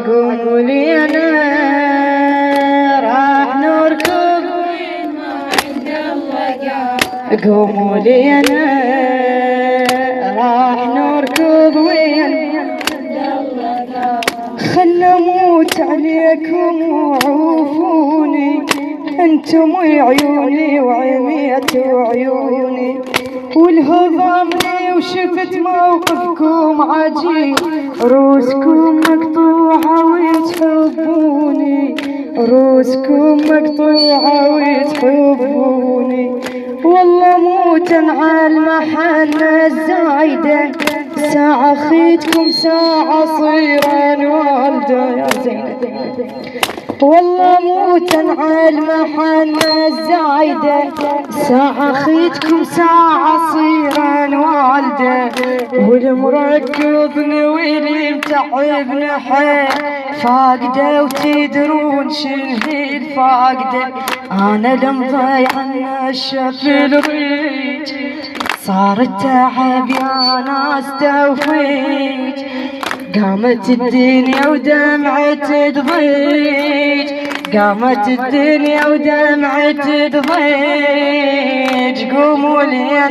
قولي انا راح نركض قوموا لي انا راح نركض وين خل اموت عليكم وعوفوني انتم عيوني وعميت عيوني والهضمني وشفت موقفكم عجيب روسكم مقطوعة وتحبوني روسكم مقطوعة وتحبوني والله موتا على المحنة الزايدة ساعة خيتكم ساعة صيرا والدة يا زينب والله موتا على المحنة الزايدة ساعة خيتكم ساعة صيرا والدة والمركضني واللي متعبني حيل فاقدة وتدرون شنهي الفاقدة انا لمضيع النشف الريج صار التعب يا ناس توفيج قامت الدنيا ودمعة تضيج قامت الدنيا ودمعة تضيج قوموا لي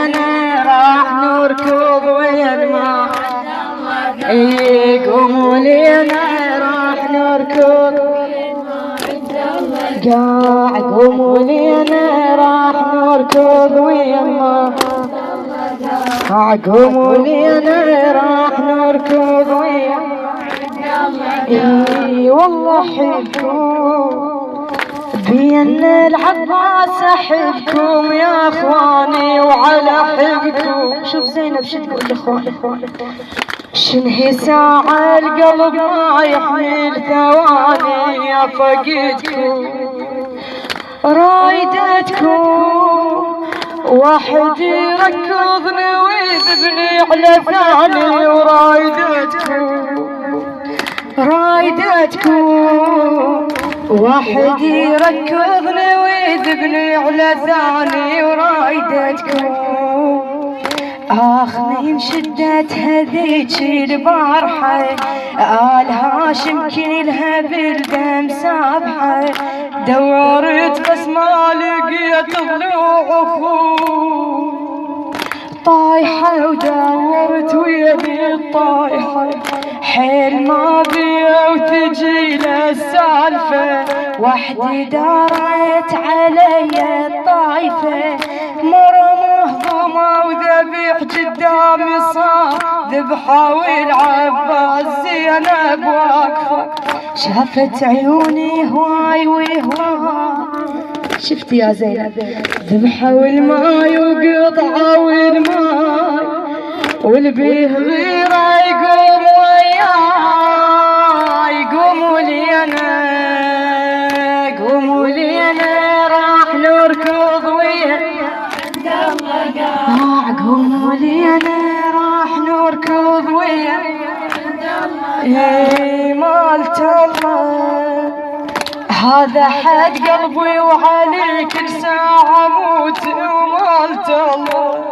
انا راح نركض ويا الماء قوموا لي انا راح نركض قوموا لي انا راح نركض ويا الماء قوموا لي انا راح نركض ويا والله احبكم بين العباس احبكم يا اخواني وعلى حبكم شوف زينب شو تقول لاخواني شنهي ساعة القلب ما يحمل ثواني يا فقدكم رايدتكم واحد يركضني ويذبني على ثاني رايدتكم واحد يركضني ويذبني على ثاني ورايدتكم من شدة هذيك البارحة آل هاشم كلها بالدم سابحة دورت بس ما لقيت ضلوع اخوه طايحة ودورت ويدي الطايحة حيل ما بيا وتجي للسالفة وحدي دارت علي الطايفة مرمه ضما وذبيح قدامي صار ذبحة والعباس زينب واقفة شافت عيوني هواي وهواي شفت يا زينب ذبحة والماي وقطعة والماي والبيه غيره يقوم وياي قوموا لي انا راح نركض ويا قوموا لي انا راح نركض ويا مالت الله هذا حد قلبي وعليك كل ساعة موت ومالت الله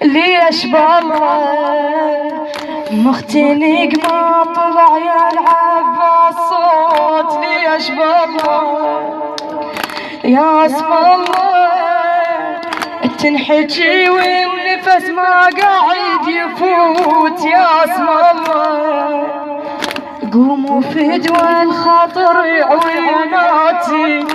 ليش بالله مختنق ما طلع يلعب الصوت ليش بالله يا اسم الله تنحكي والنفس ما قاعد يفوت يا اسم الله قوموا فدوى الخاطر عويناتي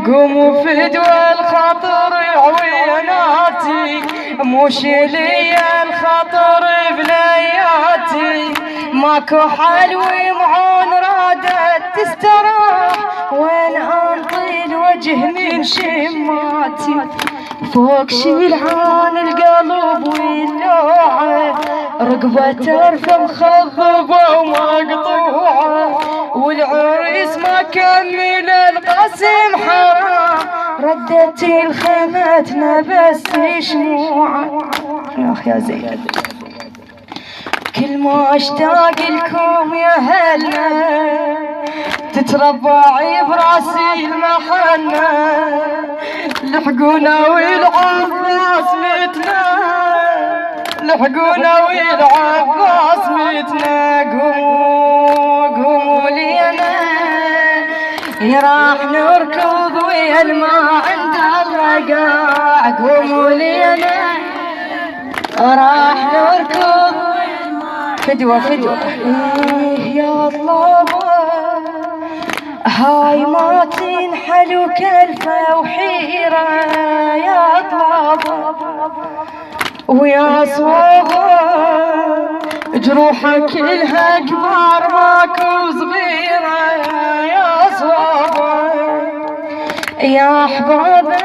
قوموا فدوى الخاطر عويناتي مش لي الخاطر بلياتي ماكو حل ومعون رادت تستراح وين انطي الوجه من شماتي فوق شيلعان القلب واللوعه رقبة ترفع مخضبة ومقطوعة والعريس ما كمل القسم حرام ردت الخيمتنا بس شموعة يا أخي يا زين كل ما اشتاق لكم يا هلا تتربعي براسي المحنة لحقونا والعباس متنا لحقونا والعباس راح نركض وين ما عند الرقاع. قوموا لينا راح نركض فدوة فدوة. يا طلابة هاي ما تنحل وكلفة وحيرة يا طلابة ويا صوابة، جروحك كلها كبار ماكو صغيرة يا صوابة. يا احبابه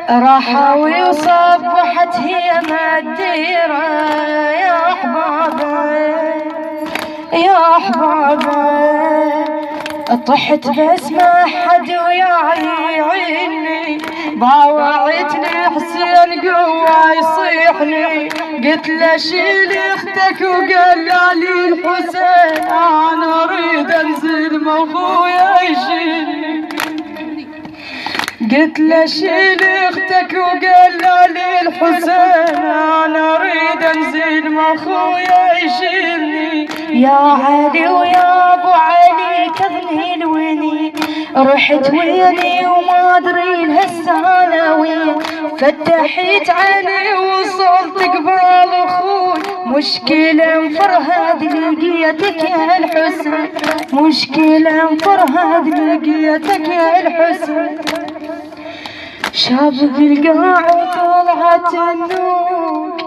راحوا وصبحت هي مديرة يا احبابه يا احبابه. طحت بس ما حد وياي يعيني، باوعتني حسين قوة يصيحني. قلت له شيل اختك وقال لي الحسين انا اريد انزل ما اخويا يشيلني. قلت له شيل اختك وقال لي الحسين انا اريد انزل ما اخويا يشيلني. يا علي ويا ابو علي كذني الوني، رحت ويني وما ادري لهالسنه وين. فتحت عيني وصلت قبال اخوي، مشكله مفرهد لقيتك يا الحسين، مشكله مفرهد لقيتك يا الحسين. شابك القاع وطلعت النوق،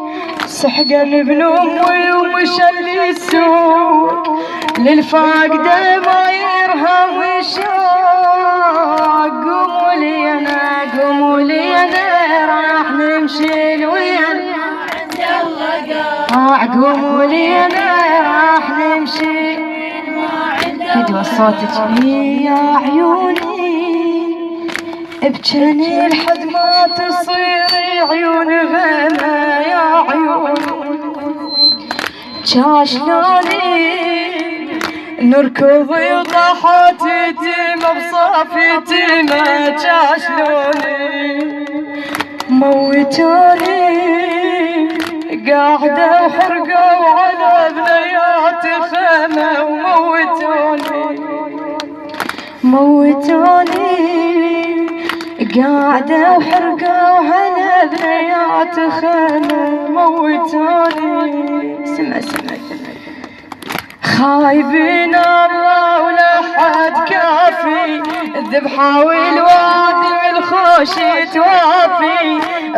سحقا ابن امي ومشى للسوق. للفاقده ما يرهم وشاق. قوموا لي انا قوموا لي انا راح نمشي لوين. قوموا لي انا راح نمشي. فدوى صوتك يا عيوني، ابجني لحد ما تصير عيون غنى يا عيوني. شلوني نركض وطاحت تيمة بصافي تيمة. شلوني موتوني قاعدة وحرقوا على بنيات خيمة. وموتوني موتوني قاعدة وحرقوا على بنيات خيمة. موتوني سمع سمع خايبين الله ولا حد كافي. الذبحة والوادي والخوش توافي.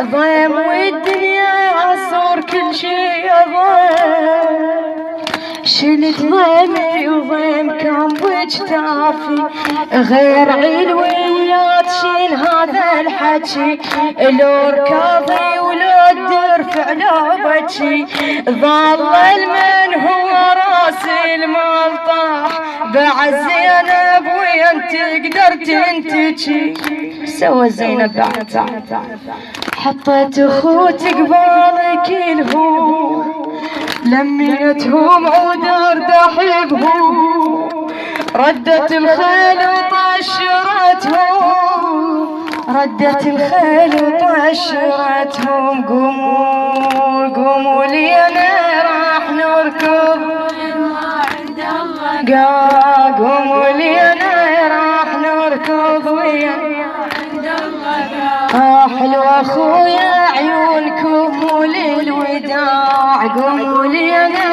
ضيم والدنيا عصور كل شي ضيم. شلت ضيمي وضيم كان بجتافي، غير علويات شيل هذا الحكي. لو ركاضي ولو الدرفع لو بجي. ظل المن هو راسي المال طاح، بعد زينب وين تقدر تنتجي. سوى زينب بعد حطيت اخوتي قبالك الهون، لميتهم ودار دحبهم. ردت الخيل وطشرتهم، ردت الخيل وطشرتهم. قوموا قوموا لي انا راح نركض. قوموا لي انا راح نركض ويا حلو اخويا عيونكم وللوداع. قوموا لي انا